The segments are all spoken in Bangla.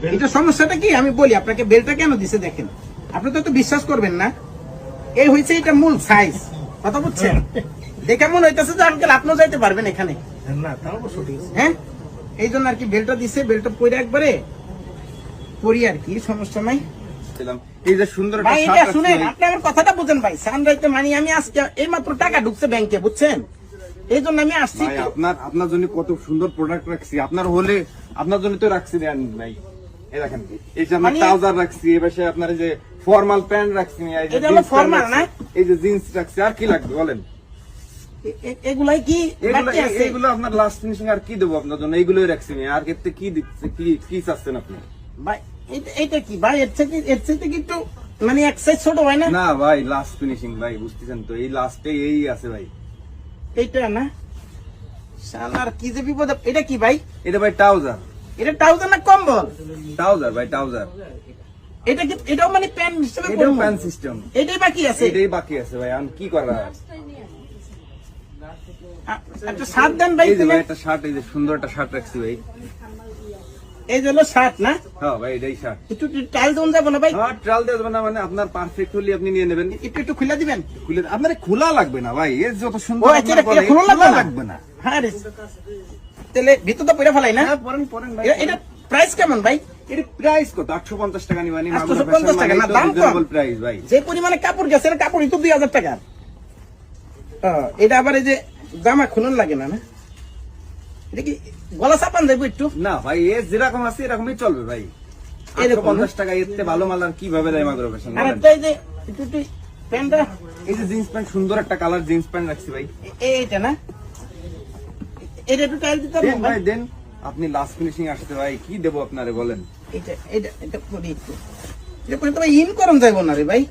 এটা সমস্যাটা কি আমি বলি আপনাকে, বেলটা কেন দিছে দেখেন, আপনি তো বিশ্বাস করবেন না। এই হয়েছে এটা মূল সাইজ, কথা বুঝছেন? দেখে মনে হইতেছে যে আঙ্কেল আপনিও যাইতে পারবেন এখানে, হ্যাঁ এই জন্য আর কি বেলটা দিছে। বেলটা পরে একবারে পরি আর কি, সমস্যা নাই। এই যে সুন্দর ভাই এটা শুনেন, আপনি আমার কথাটা বুঝেন ভাই। সানরাইতে মানে আমি আজকে এই মাত্র টাকা ঢুকছে ব্যাংকে, বুঝছেন? এই জন্য আমি আসছি। আপনার জন্য কত সুন্দর প্রোডাক্ট রাখছি, আপনার হলে আপনার জন্য তো রাখছি ভাই। এই দেখেন, এই যে আমরা ট্রাউজার রাখছি, এই পাশে আপনার এই যে ফর্মাল প্যান্ট রাখছি, এটা হলো ফর্মাল না, এই যে জিন্স রাখছি। আর কি লাগবে বলেন? এগুলাই কি বাকি আছে? এগুলো আপনার লাস্ট ফিনিশিং। আর কি দেবো আপনার জন্য? এইগুলোই রাখছি। আর ক্ষেত্রে কি দিচ্ছে, কি চাচ্ছেন আপনি ভাই? এইটা কি ভাই? এর থেকে কি একটু মানে এক সাইজ ছোট হয় না? না ভাই, লাস্ট ফিনিশিং ভাই, বুঝতেছেন তো? এই লাস্টে এই আছে ভাই, এইটা না। শালার কি যে বিপদ। এটা কি ভাই? এটা ভাই ট্রাউজার। এটা ট্রাউজার না কম্বল? ট্রাউজার ভাই, ট্রাউজার। এটা কি? এটাও মানে প্যান্ট সিস্টেমে এটাও প্যান্ট সিস্টেম। এটাই বাকি আছে? এটাই বাকি আছে ভাই। আমি কি করা? একটা শার্ট দেন ভাই। এই যে ভাই একটা শার্ট, এই যে সুন্দর একটা শার্ট রাখছি ভাই। এই যে হলো শার্ট না? হ্যাঁ ভাই, এটাই শার্ট। একটু ট্রায়াল দেন যাবো না ভাই? হ্যাঁ, ট্রায়াল দেওয়া যাবে না মানে আপনার পারফেক্ট হলে আপনি নিয়ে নেবেন। একটু খুলে দিবেন। খুলে আপনার খোলা লাগবে না ভাই, এর যত সুন্দর ও আচ্ছা, আপনার বলে, খোলা খোলা লাগবে না। হ্যাঁ রে, তাহলে ভিতর তো পয়রা ফেলাই না? হ্যাঁ, পরেন ভাই। এটা প্রাইস কেমন ভাই? এর প্রাইস কত? 850 টাকা নিবানি। 850 টাকা না, দাম কম প্রাইস ভাই। যে পরিমাণে কাপড় গেছে, কাপড়ই তো 2000 টাকা। এটা আবার এই যে জামা খুলন লাগে না? না এটা কি গলা চাপান যাইবো একটু? না ভাই, এ যেরকম আছে এরকমই চলবে ভাই। 850 টাকা এর থেকে ভালো মাল আর কিভাবে দেয় মাগরো ফ্যাশন? আর একটা এই যে একটু প্যান্টটা, এই যে জিন্স প্যান্ট, সুন্দর একটা কালার জিন্স প্যান্ট রাখছি ভাই। এইটা না? এটা একটু টাইল দিতে দেন ভাই, দেন। আপনি লাস্ট ফিনিশিং আসতে ভাই, কি দেবো আপনারে বলেন? এটা করি একটু। এটা করে তো ভাই ইন করন যাইবো না রে ভাই।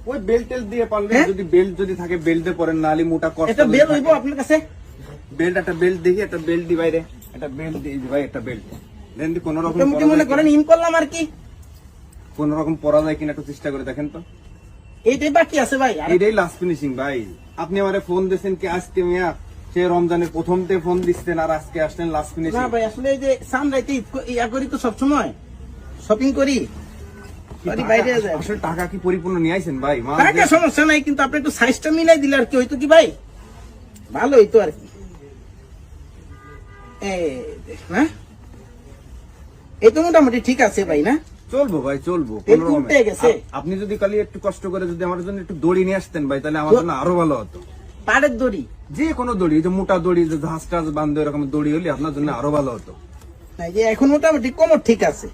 ওই বেল্ট টেল দিয়ে পারলে, হ্যাঁ? যদি বেল্ট যদি থাকে বেল্ট দিয়ে পরেন, নালি মোটা কষ্ট। এটা বেল হইবো আপনার কাছে? বেল্ট, একটা বেল্ট দেখি, একটা বেল্ট দি বাইরে, একটা বেল্ট দিই ভাই, একটা বেল্ট দেন দি। কোন রকম মোটামুটি মনে করেন ইন করলাম আর কি। কোন রকম পরা যায় কিনা একটু চেষ্টা করে দেখেন তো। এইটাই বাকি আছে ভাই। এটাই লাস্ট ফিনিশিং ভাই। আপনি আমারে ফোন দিয়েছেন কি আজকে মিয়া? সে রমজানের প্রথমতে ফোন দিচ্ছেন আর আজকে আসলেন লাস্ট ফিনিশিং। না ভাই, আসলে এই যে সানরাইতে ইয়া করি তো সবসময় শপিং করি, বাইরে যায়। আসলে টাকা কি পরিপূর্ণ নিয়ে আইছেন ভাই? টাকা সমস্যা নাই, কিন্তু আপনি একটু সাইজটা মিলাই দিলে আর কি হইতো কি ভাই, ভালো হইতো আর কি। না এই তো মোটামুটি ঠিক আছে ভাই না? চলবো ভাই, চলবো। তেল উঠে গেছে। আপনি যদি কালি একটু কষ্ট করে যদি আমার জন্য একটু দড়ি নিয়ে আসতেন ভাই, তাহলে আমার জন্য আরো ভালো হতো। পাড়ের দড়ি? যে কোনো দড়ি, যে মোটা দড়ি, যে ঝাঁস টাস বান্ধব এরকম দড়ি হলে আপনার জন্য আরো ভালো হতো। না, যে এখন মোটামুটি কোমর ঠিক আছে।